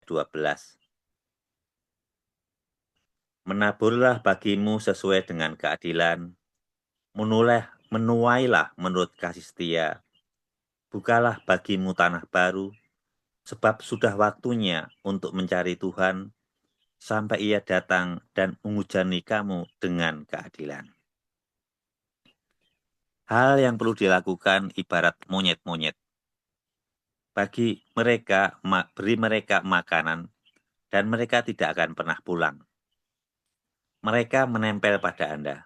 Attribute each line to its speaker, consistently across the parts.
Speaker 1: 12. Menaburlah bagimu sesuai dengan keadilan, menuailah menurut kasih setia, bukalah bagimu tanah baru, sebab sudah waktunya untuk mencari Tuhan, sampai Ia datang dan menghujani kamu dengan keadilan. Hal yang perlu dilakukan ibarat monyet-monyet. Beri mereka makanan, dan mereka tidak akan pernah pulang. Mereka menempel pada Anda.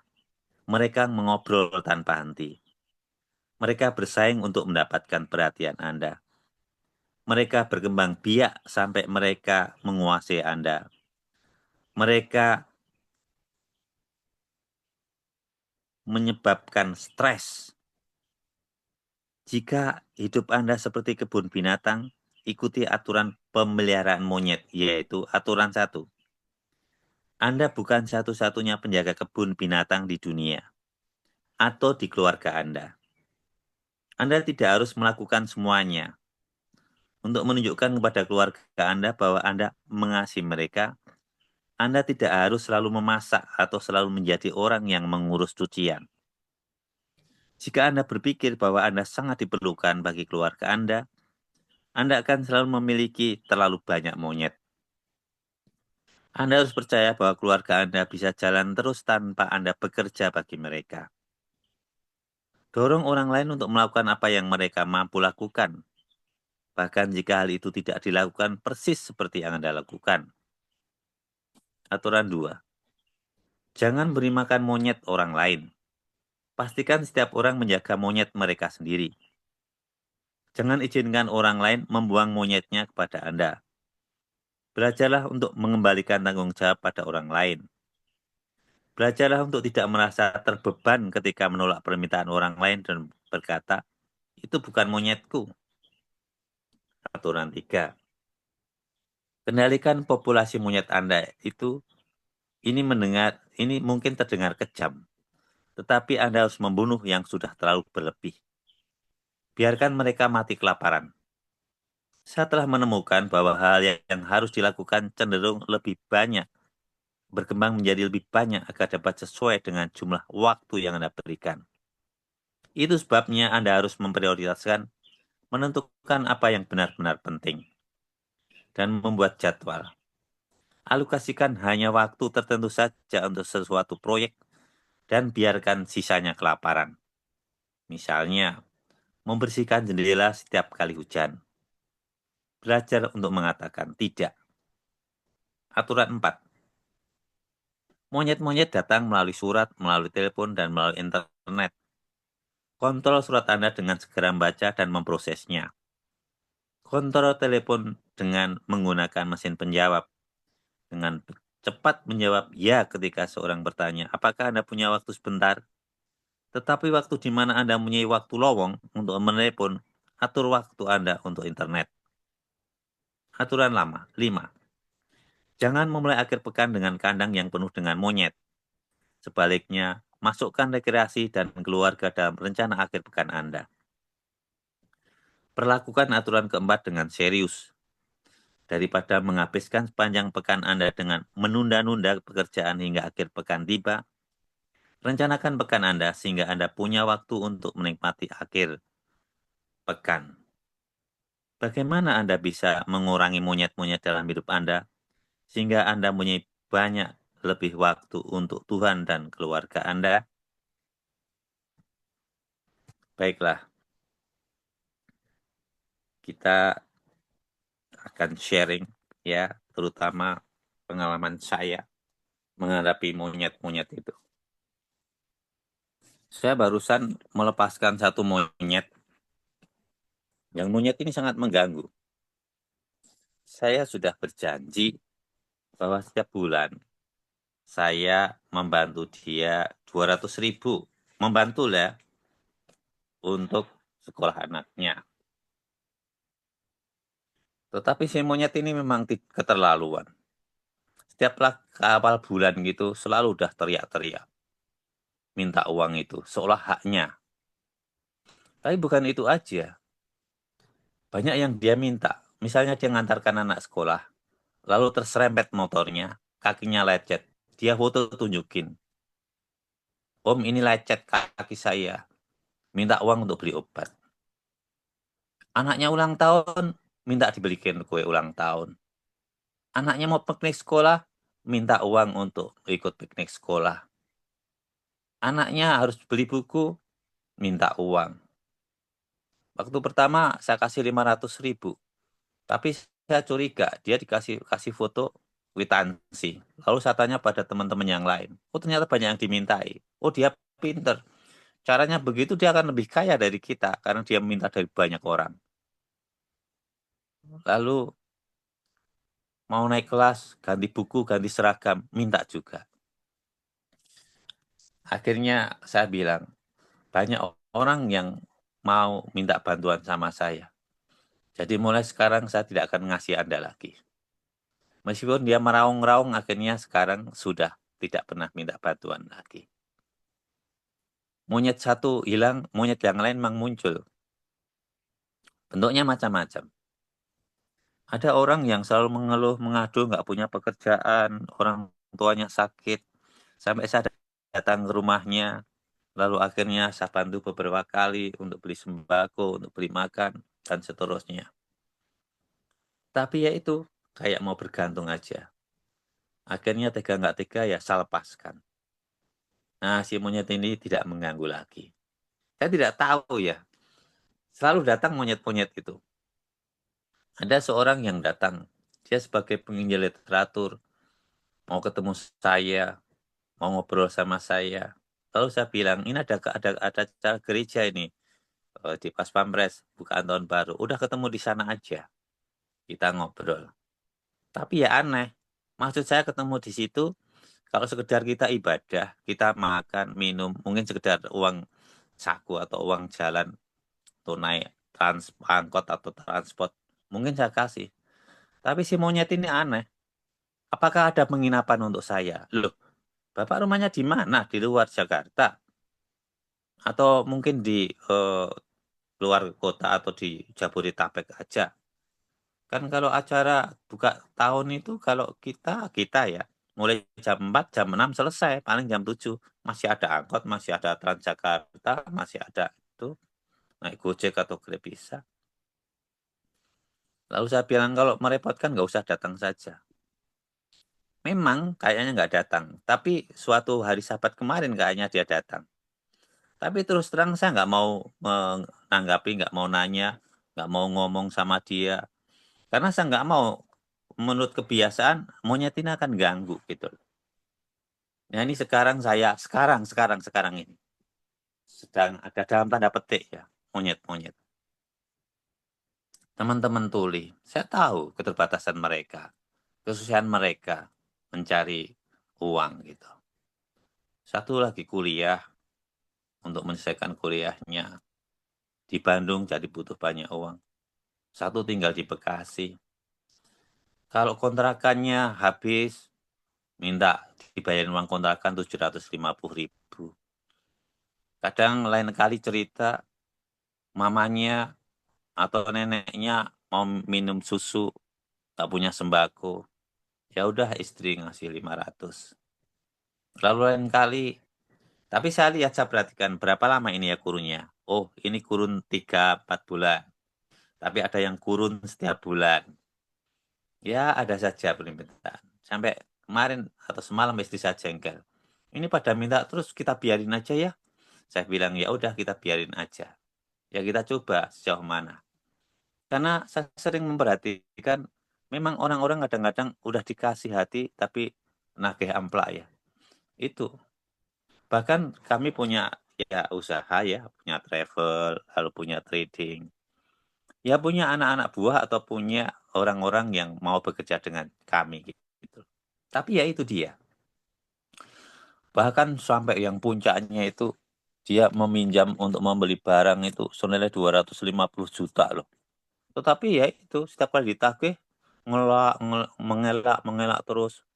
Speaker 1: Mereka mengobrol tanpa henti. Mereka bersaing untuk mendapatkan perhatian Anda. Mereka berkembang biak sampai mereka menguasai Anda. Mereka menyebabkan stres. Jika hidup Anda seperti kebun binatang, ikuti aturan pemeliharaan monyet, yaitu aturan 1. Anda bukan satu-satunya penjaga kebun binatang di dunia atau di keluarga Anda. Anda tidak harus melakukan semuanya. Untuk menunjukkan kepada keluarga Anda bahwa Anda mengasihi mereka, Anda tidak harus selalu memasak atau selalu menjadi orang yang mengurus cucian. Jika Anda berpikir bahwa Anda sangat diperlukan bagi keluarga Anda akan selalu memiliki terlalu banyak monyet. Anda harus percaya bahwa keluarga Anda bisa jalan terus tanpa Anda bekerja bagi mereka. Dorong orang lain untuk melakukan apa yang mereka mampu lakukan. Bahkan jika hal itu tidak dilakukan persis seperti yang Anda lakukan. Aturan 2. Jangan beri makan monyet orang lain. Pastikan setiap orang menjaga monyet mereka sendiri. Jangan izinkan orang lain membuang monyetnya kepada Anda. Belajarlah untuk mengembalikan tanggung jawab pada orang lain. Belajarlah untuk tidak merasa terbeban ketika menolak permintaan orang lain dan berkata, itu bukan monyetku. Aturan 3. Kendalikan populasi monyet Anda ini mungkin terdengar kejam, tetapi Anda harus membunuh yang sudah terlalu berlebih. Biarkan mereka mati kelaparan. Saya telah menemukan bahwa hal yang harus dilakukan cenderung lebih banyak, berkembang menjadi lebih banyak agar dapat sesuai dengan jumlah waktu yang Anda berikan. Itu sebabnya Anda harus memprioritaskan, menentukan apa yang benar-benar penting, dan membuat jadwal. Alokasikan hanya waktu tertentu saja untuk sesuatu proyek, dan biarkan sisanya kelaparan. Misalnya, membersihkan jendela setiap kali hujan. Belajar untuk mengatakan tidak. Aturan 4. Monyet-monyet datang melalui surat, melalui telepon, dan melalui internet. Kontrol surat Anda dengan segera membaca dan memprosesnya. Kontrol telepon dengan menggunakan mesin penjawab. Dengan cepat menjawab ya ketika seorang bertanya, apakah Anda punya waktu sebentar? Tetapi waktu di mana Anda mempunyai waktu lowong untuk menelepon, atur waktu Anda untuk internet. Aturan 5. Jangan memulai akhir pekan dengan kandang yang penuh dengan monyet. Sebaliknya, masukkan rekreasi dan keluarga dalam rencana akhir pekan Anda. Perlakukan aturan keempat dengan serius. Daripada menghabiskan sepanjang pekan Anda dengan menunda-nunda pekerjaan hingga akhir pekan tiba, rencanakan pekan Anda sehingga Anda punya waktu untuk menikmati akhir pekan. Bagaimana Anda bisa mengurangi monyet-monyet dalam hidup Anda sehingga Anda mempunyai banyak lebih waktu untuk Tuhan dan keluarga Anda? Baiklah, kita akan sharing ya, terutama pengalaman saya menghadapi monyet-monyet itu. Saya barusan melepaskan satu monyet. Yang monyet ini sangat mengganggu. Saya sudah berjanji bahwa setiap bulan saya membantu dia 200.000. Membantu ya untuk sekolah anaknya. Tetapi si monyet ini memang keterlaluan. Setiap awal bulan gitu selalu udah teriak-teriak. Minta uang itu, seolah haknya. Tapi bukan itu aja. Banyak yang dia minta. Misalnya dia ngantarkan anak sekolah. lalu terserempet motornya, kakinya lecet. Dia foto tunjukin. Om, ini lecet kaki saya. Minta uang untuk beli obat. Anaknya ulang tahun, minta dibelikan kue ulang tahun. Anaknya mau piknik sekolah, minta uang untuk ikut piknik sekolah. Anaknya harus beli buku, minta uang. Waktu pertama saya kasih 500.000, tapi saya curiga dia kasih foto kwitansi. Lalu saya tanya pada teman-teman yang lain, oh ternyata banyak yang dimintai. Oh dia pinter. Caranya begitu dia akan lebih kaya dari kita karena dia minta dari banyak orang. Lalu mau naik kelas, ganti buku, ganti seragam, minta juga. Akhirnya saya bilang, banyak orang yang mau minta bantuan sama saya. Jadi mulai sekarang saya tidak akan ngasih Anda lagi. Meskipun dia meraung-raung, akhirnya sekarang sudah tidak pernah minta bantuan lagi. Monyet satu hilang, monyet yang lain memang muncul. Bentuknya macam-macam. Ada orang yang selalu mengeluh, mengadu, nggak punya pekerjaan, orang tuanya sakit. Sampai saya datang ke rumahnya, lalu akhirnya saya bantu beberapa kali untuk beli sembako, untuk beli makan, dan seterusnya. Tapi ya itu, kayak mau bergantung aja. Akhirnya tega nggak tega ya saya lepaskan. Nah, si monyet ini tidak mengganggu lagi. Saya tidak tahu ya, selalu datang monyet-monyet itu. Ada seorang yang datang, dia sebagai penginjil literatur, mau ketemu saya, mau ngobrol sama saya. Lalu saya bilang, ini ada acara gereja ini di Pas Pampres, bukaan tahun baru. Udah ketemu di sana aja, kita ngobrol. Tapi ya aneh, maksud saya ketemu di situ, kalau sekedar kita ibadah, kita makan, minum, mungkin sekedar uang saku atau uang jalan tunai angkot atau transport, mungkin saya kasih. Tapi si monyet ini aneh. Apakah ada penginapan untuk saya? Loh, Bapak rumahnya di mana? Di luar Jakarta? Atau mungkin di luar kota atau di Jabodetabek aja? Kan kalau acara buka tahun itu kalau kita ya mulai jam 4, jam 6 selesai, paling jam 7 masih ada angkot, masih ada Transjakarta, masih ada itu naik Gojek atau Grab bisa. Lalu saya bilang kalau merepotkan nggak usah datang saja. Memang kayaknya nggak datang, tapi suatu hari Sabat kemarin kayaknya dia datang. Tapi terus terang saya nggak mau menanggapi, nggak mau nanya, nggak mau ngomong sama dia. Karena saya nggak mau, menurut kebiasaan, monyet ini akan ganggu gitu. Nah ini sekarang ini sedang ada dalam tanda petik ya, monyet-monyet. Teman-teman tuli, saya tahu keterbatasan mereka, kesusahan mereka mencari uang gitu. Satu lagi kuliah untuk menyelesaikan kuliahnya. Di Bandung jadi butuh banyak uang. Satu tinggal di Bekasi. Kalau kontrakannya habis, minta dibayarin uang kontrakan 750.000. Kadang lain kali cerita, mamanya atau neneknya mau minum susu, tak punya sembako. Ya udah istri ngasih 500. Lalu lain kali, tapi saya perhatikan berapa lama ini ya kurunnya. Oh, ini kurun 3-4 bulan. Tapi ada yang kurun setiap bulan. Ya, ada saja permintaan. Sampai kemarin atau semalam istri saya jengkel. Ini pada minta terus kita biarin aja ya. Saya bilang ya udah kita biarin aja. Ya kita coba sejauh mana. Karena saya sering memperhatikan memang orang-orang kadang-kadang udah dikasih hati tapi nagih amplak ya. Itu. Bahkan kami punya ya usaha ya, punya travel, lalu punya trading. Ya punya anak-anak buah atau punya orang-orang yang mau bekerja dengan kami gitu. Tapi ya itu dia. Bahkan sampai yang puncaknya itu dia meminjam untuk membeli barang itu senilai 250 juta loh. Tetapi ya itu setiap kali ditagih mengelak terus.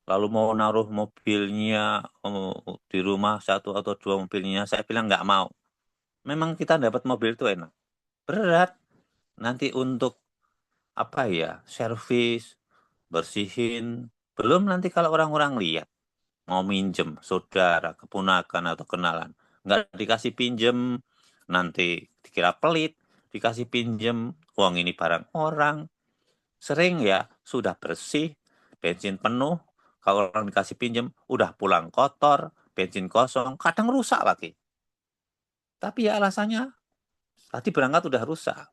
Speaker 1: Lalu mau naruh mobilnya di rumah satu atau dua mobilnya, saya bilang nggak mau. Memang kita dapat mobil itu enak. Berat. Nanti untuk apa ya, servis, bersihin. Belum nanti kalau orang-orang lihat, mau minjem, saudara, keponakan, atau kenalan. Nggak dikasih pinjem, nanti dikira pelit, dikasih pinjem, uang ini barang orang. Sering ya, sudah bersih, bensin penuh, kalau orang dikasih pinjem, udah pulang kotor, bensin kosong, kadang rusak lagi. Tapi ya alasannya, tadi berangkat udah rusak.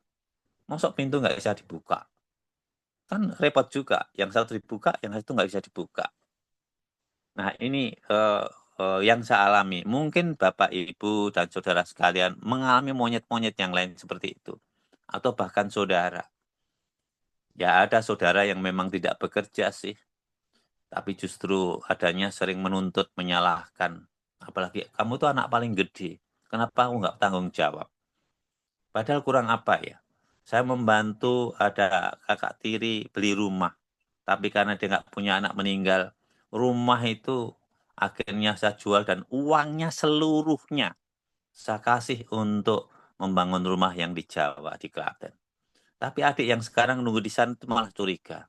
Speaker 1: Masuk pintu nggak bisa dibuka. Kan repot juga, yang satu dibuka, yang satu nggak bisa dibuka. Nah, ini yang saya alami. Mungkin Bapak, Ibu, dan saudara sekalian mengalami monyet-monyet yang lain seperti itu. Atau bahkan saudara. Ya, ada saudara yang memang tidak bekerja sih. Tapi justru adanya sering menuntut, menyalahkan. Apalagi, kamu tuh anak paling gede. Kenapa aku nggak tanggung jawab? Padahal kurang apa ya? Saya membantu ada kakak tiri beli rumah. Tapi karena dia nggak punya anak meninggal, rumah itu akhirnya saya jual dan uangnya seluruhnya saya kasih untuk membangun rumah yang di Jawa, di Klaten. Tapi adik yang sekarang nunggu di sana itu malah curiga.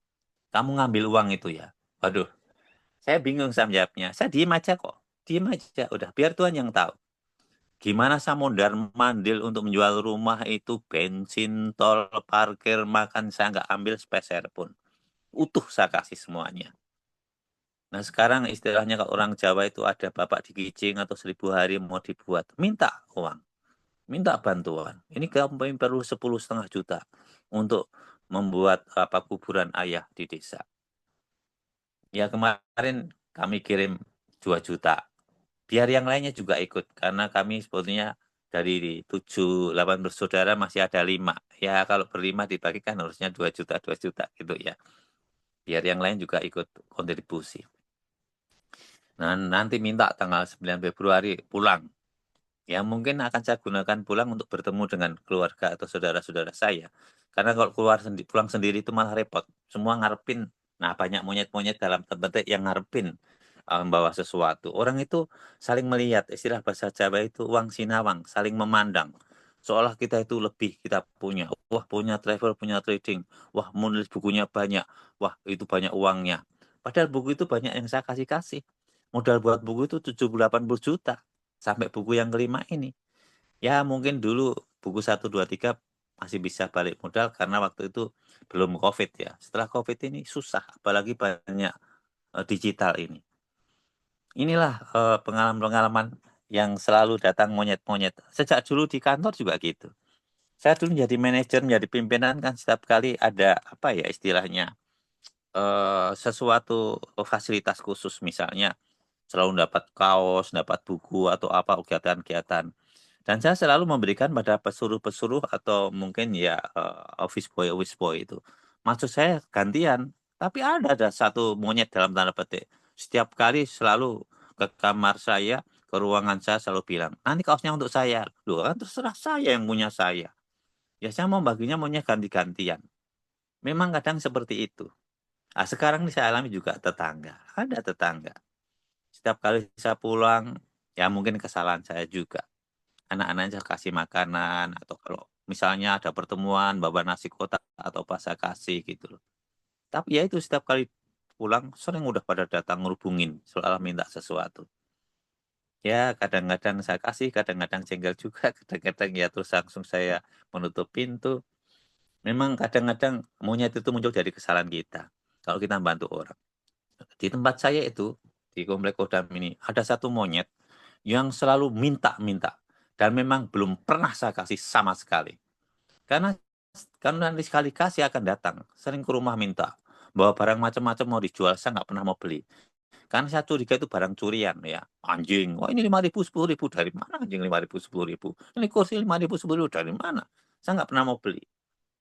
Speaker 1: Kamu ngambil uang itu ya? Waduh, saya bingung saya jawabnya. Saya diem aja kok. Diem aja, udah biar Tuhan yang tahu. Gimana saya mondar mandil untuk menjual rumah itu, bensin, tol, parkir, makan, saya nggak ambil sepeser pun. Utuh saya kasih semuanya. Nah, sekarang istilahnya kalau orang Jawa itu ada bapak digicing atau 1.000 hari mau dibuat. Minta uang, minta bantuan. Ini kami perlu 10,5 juta untuk membuat kuburan ayah di desa. Ya kemarin kami kirim 2 juta. Biar yang lainnya juga ikut. Karena kami sebetulnya dari 7, 8 bersaudara masih ada 5. Ya kalau berlima dibagikan harusnya 2 juta, 2 juta gitu ya. Biar yang lain juga ikut kontribusi. Nah, nanti minta tanggal 9 Februari pulang. Ya, mungkin akan saya gunakan pulang untuk bertemu dengan keluarga atau saudara-saudara saya. Karena kalau pulang sendiri itu malah repot. Semua ngarepin. Nah, banyak monyet-monyet dalam tempat yang ngarepin membawa sesuatu. Orang itu saling melihat, istilah bahasa Jawa itu uang sinawang, saling memandang. Seolah kita itu lebih kita punya. Wah, punya travel, punya trading. Wah, menulis bukunya banyak. Wah, itu banyak uangnya. Padahal buku itu banyak yang saya kasih-kasih. Modal buat buku itu 70-80 juta. Sampai buku yang kelima ini. Ya, mungkin dulu buku 1, 2, 3 masih bisa balik modal karena waktu itu belum COVID ya. Setelah COVID ini susah, apalagi banyak digital ini. Inilah pengalaman-pengalaman yang selalu datang monyet-monyet. Sejak dulu di kantor juga gitu. Saya dulu menjadi manajer, menjadi pimpinan kan setiap kali ada apa ya istilahnya sesuatu fasilitas khusus misalnya selalu dapat kaos, dapat buku atau apa kegiatan-kegiatan. Dan saya selalu memberikan pada pesuruh-pesuruh atau mungkin ya office boy itu. Maksud saya gantian, tapi ada satu monyet dalam tanda petik. Setiap kali selalu ke kamar saya, ke ruangan saya selalu bilang, nanti kaosnya untuk saya. Loh kan terserah saya yang punya saya. Ya saya mau baginya maunya ganti-gantian. Memang kadang seperti itu. Nah, sekarang ini saya alami juga tetangga. Ada tetangga. Setiap kali saya pulang, ya mungkin kesalahan saya juga anak-anaknya saya kasih makanan atau kalau misalnya ada pertemuan bawa nasi kotak atau apa saya kasih gitu loh. Tapi ya itu setiap kali pulang sering udah pada datang ngerubungin soal minta sesuatu. Ya kadang-kadang saya kasih, kadang-kadang jengkel juga, kadang-kadang ya terus langsung saya menutup pintu. Memang kadang-kadang monyet itu muncul dari kesalahan kita. Kalau kita bantu orang. Di tempat saya itu, di Komplek Kodam ini, ada satu monyet yang selalu minta-minta. Dan memang belum pernah saya kasih sama sekali. Karena nanti sekali kasih akan datang. Sering ke rumah minta. Bawa barang macam-macam mau dijual, saya nggak pernah mau beli. Karena saya curiga itu barang curian ya. Anjing, wah ini 5.000, 10.000. Dari mana anjing 5.000, 10.000? Ini kursi 5.000, 10.000. Dari mana? Saya nggak pernah mau beli.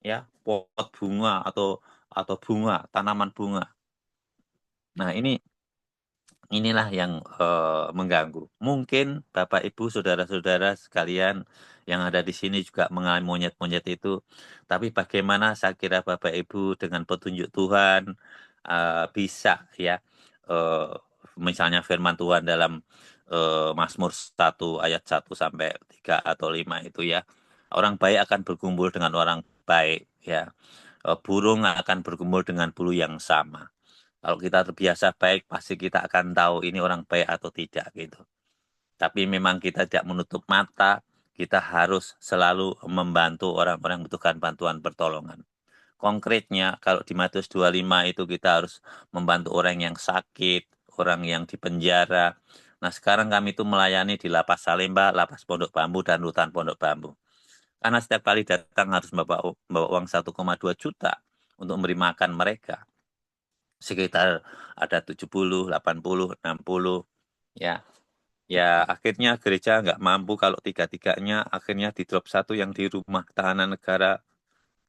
Speaker 1: Ya, pot bunga atau bunga, tanaman bunga. Nah, inilah yang mengganggu. Mungkin Bapak Ibu, saudara-saudara sekalian yang ada di sini juga mengalami monyet-monyet itu. Tapi bagaimana saya kira Bapak Ibu dengan petunjuk Tuhan bisa ya eh, misalnya firman Tuhan dalam Mazmur 1 ayat 1 sampai 3 atau 5 itu ya. Orang baik akan berkumpul dengan orang baik ya. Burung akan berkumpul dengan bulu yang sama. Kalau kita terbiasa baik, pasti kita akan tahu ini orang baik atau tidak gitu. Tapi memang kita tidak menutup mata, kita harus selalu membantu orang-orang yang membutuhkan bantuan pertolongan. Konkretnya, kalau di Matius 25 itu kita harus membantu orang yang sakit, orang yang di penjara. Nah, sekarang kami itu melayani di Lapas Salemba, Lapas Pondok Bambu, dan Rutan Pondok Bambu. Karena setiap kali datang harus membawa uang 1,2 juta untuk memberi makan mereka. Sekitar ada 70, 80, 60, ya. Ya, akhirnya gereja nggak mampu kalau tiga-tiganya, akhirnya di drop satu yang di rumah tahanan negara,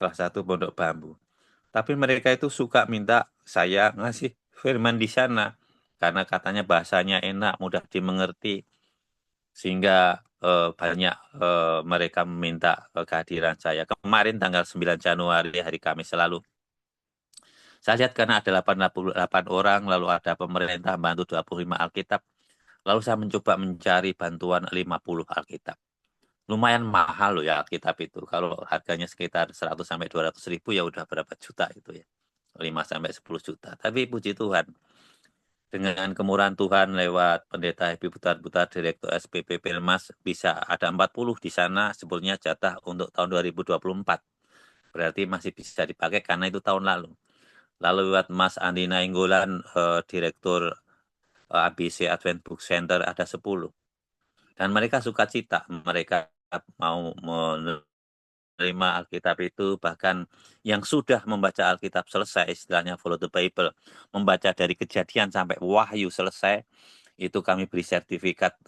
Speaker 1: salah satu Pondok Bambu. Tapi mereka itu suka minta saya ngasih firman di sana, karena katanya bahasanya enak, mudah dimengerti, sehingga banyak mereka meminta kehadiran saya. Kemarin tanggal 9 Januari, hari Kamis lalu, saya lihat karena ada 88 orang, lalu ada pemerintah bantu 25 Alkitab, lalu saya mencoba mencari bantuan 50 Alkitab. Lumayan mahal loh ya Alkitab itu. Kalau harganya sekitar 100 sampai 200 ribu ya udah berapa juta itu ya. 5 sampai 10 juta. Tapi puji Tuhan, dengan kemurahan Tuhan lewat Pendeta Happy Butar-Butar, Direktur SPP Pelmas, bisa ada 40 di sana sebetulnya jatah untuk tahun 2024. Berarti masih bisa dipakai karena itu tahun lalu. Lalu lewat Mas Andi Nainggolan, Direktur ABC Advent Book Center, ada 10. Dan mereka suka cita, mereka mau menerima Alkitab itu, bahkan yang sudah membaca Alkitab selesai, istilahnya follow the Bible, membaca dari Kejadian sampai Wahyu selesai, itu kami beri sertifikat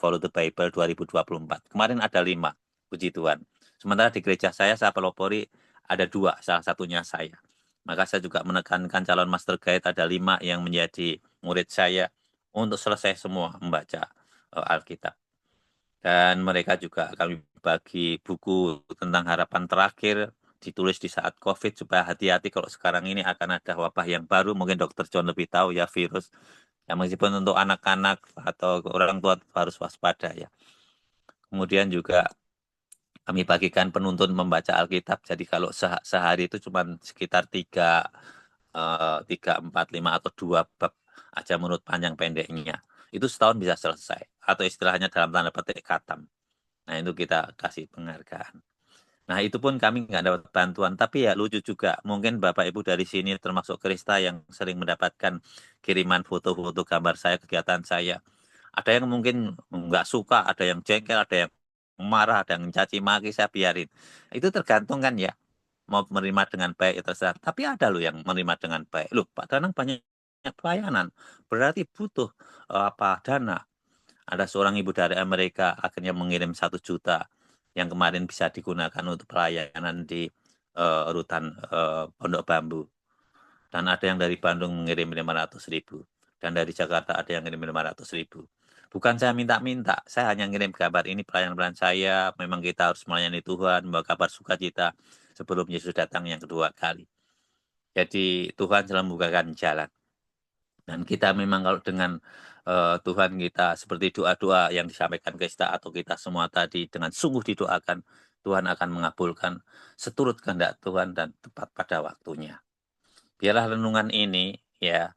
Speaker 1: follow the Bible 2024. Kemarin ada 5, puji Tuhan. Sementara di gereja saya pelopori ada 2, salah satunya saya. Maka saya juga menekankan calon master guide ada 5 yang menjadi murid saya untuk selesai semua membaca Alkitab. Dan mereka juga kami bagi buku tentang harapan terakhir, ditulis di saat COVID, supaya hati-hati kalau sekarang ini akan ada wabah yang baru, mungkin Dokter John lebih tahu ya, virus. Ya, meskipun untuk anak-anak atau orang tua harus waspada ya. Kemudian juga kami bagikan penuntun membaca Alkitab, jadi kalau sehari itu cuma sekitar 3, 4, 5, atau 2 bab aja menurut panjang pendeknya. Itu setahun bisa selesai, atau istilahnya dalam tanda petik khatam. Nah, itu kita kasih penghargaan. Nah, itu pun kami nggak dapat bantuan. Tapi ya lucu juga. Mungkin Bapak Ibu dari sini termasuk Krista yang sering mendapatkan kiriman foto-foto gambar saya, kegiatan saya. Ada yang mungkin nggak suka, ada yang jengkel, ada yang marah, ada yang caci maki, saya biarin. Itu tergantung kan ya. Mau menerima dengan baik, itu terserah. Tapi ada loh yang menerima dengan baik. Loh, Pak Danang banyak pelayanan. Berarti butuh dana. Ada seorang ibu dari Amerika akhirnya mengirim 1 juta yang kemarin bisa digunakan untuk pelayanan di rutan Pondok Bambu. Dan ada yang dari Bandung mengirim 500.000. Dan dari Jakarta ada yang mengirim 500.000. Bukan saya minta-minta, saya hanya ngirim kabar ini pelayanan saya. Memang kita harus melayani Tuhan, membawa kabar sukacita sebelum Yesus datang yang kedua kali. Jadi Tuhan selalu membukakan jalan. Dan kita memang kalau dengan Tuhan kita seperti doa-doa yang disampaikan kita atau kita semua tadi dengan sungguh didoakan, Tuhan akan mengabulkan seturut kehendak Tuhan dan tepat pada waktunya. Biarlah renungan ini ya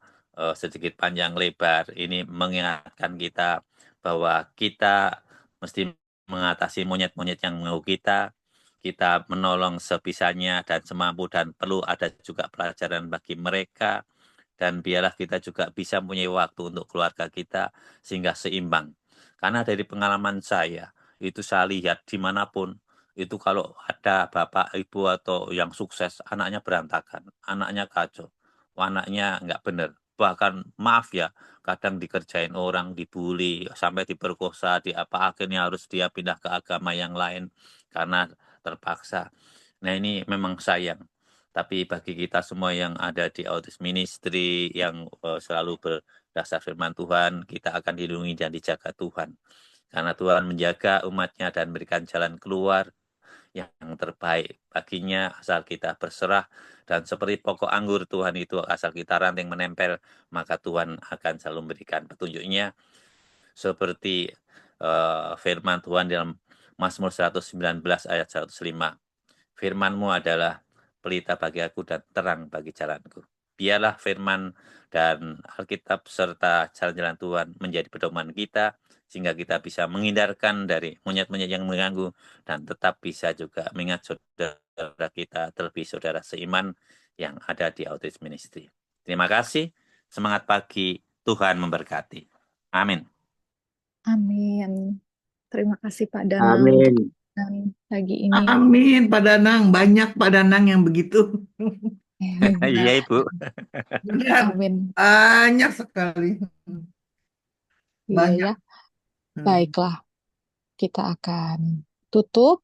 Speaker 1: sedikit panjang lebar ini mengingatkan kita bahwa kita mesti mengatasi monyet-monyet yang mengganggu kita menolong sebisanya dan semampu, dan perlu ada juga pelajaran bagi mereka. Dan biarlah kita juga bisa mempunyai waktu untuk keluarga kita sehingga seimbang. Karena dari pengalaman saya, itu saya lihat dimanapun, itu kalau ada bapak, ibu, atau yang sukses, anaknya berantakan, anaknya kacau, anaknya nggak benar. Bahkan maaf ya, kadang dikerjain orang, dibully, sampai diperkosa, akhirnya harus dia pindah ke agama yang lain karena terpaksa. Nah, ini memang sayang. Tapi bagi kita semua yang ada di Autis Ministry, yang selalu berdasar firman Tuhan, kita akan dilindungi dan dijaga Tuhan. Karena Tuhan menjaga umatnya dan memberikan jalan keluar yang terbaik baginya asal kita berserah. Dan seperti pokok anggur Tuhan itu, asal kita ranting menempel, maka Tuhan akan selalu memberikan petunjuknya. Seperti firman Tuhan dalam Mazmur 119 ayat 105. Firman-Mu adalah pelita bagi aku dan terang bagi jalanku. Biarlah firman dan Alkitab serta jalan-jalan Tuhan menjadi pedoman kita, sehingga kita bisa menghindarkan dari monyet-monyet yang mengganggu, dan tetap bisa juga mengingat saudara kita, terlebih saudara seiman yang ada di Outreach Ministry. Terima kasih, semangat pagi, Tuhan memberkati. Amin.
Speaker 2: Amin. Terima kasih Pak Danang untuk
Speaker 3: Amin.
Speaker 2: pagi ini.
Speaker 4: Amin, Pak Danang. Banyak Pak Danang yang begitu.
Speaker 1: Iya, Ibu.
Speaker 4: Benar,
Speaker 2: Amin.
Speaker 4: banyak sekali.
Speaker 2: Iya
Speaker 4: Banyak.
Speaker 2: ya. Baiklah, kita akan tutup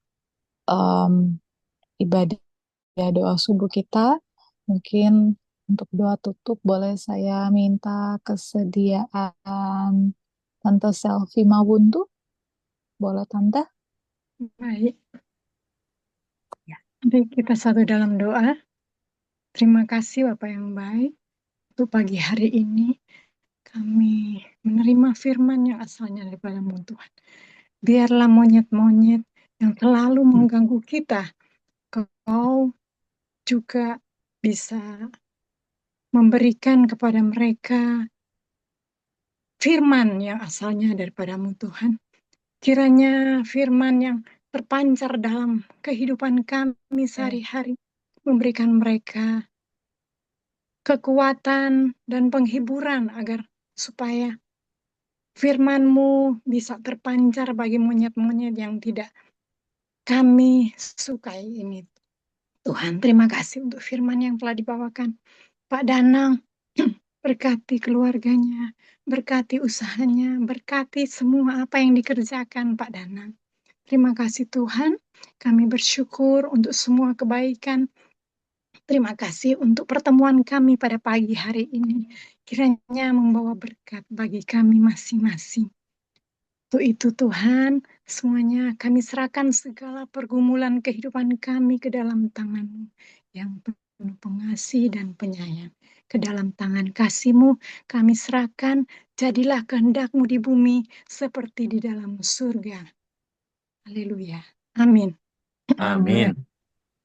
Speaker 2: ibadah doa subuh kita. Mungkin untuk doa tutup boleh saya minta kesediaan Tante Selvi Mawundu. Boleh Tante?
Speaker 5: Baik. Mari kita satu dalam doa. Terima kasih Bapak yang baik. Untuk pagi hari ini kami menerima firman yang asalnya daripada-Mu Tuhan. Biarlah monyet-monyet yang selalu mengganggu kita, Kau juga bisa memberikan kepada mereka firman yang asalnya daripada-Mu Tuhan. Kiranya firman yang terpancar dalam kehidupan kami sehari-hari memberikan mereka kekuatan dan penghiburan agar supaya firman-Mu bisa terpancar bagi monyet-monyet yang tidak kami sukai ini. Tuhan, terima kasih untuk firman yang telah dibawakan Pak Danang. Berkati keluarganya, berkati usahanya, berkati semua apa yang dikerjakan Pak Danang. Terima kasih Tuhan, kami bersyukur untuk semua kebaikan. Terima kasih untuk pertemuan kami pada pagi hari ini. Kiranya membawa berkat bagi kami masing-masing. Untuk itu Tuhan, semuanya kami serahkan segala pergumulan kehidupan kami ke dalam tangan-Mu yang penuh pengasih dan penyayang. Ke dalam tangan kasih-Mu kami serahkan, jadilah kehendak-Mu di bumi seperti di dalam surga. Haleluya. Amin.
Speaker 1: Amin.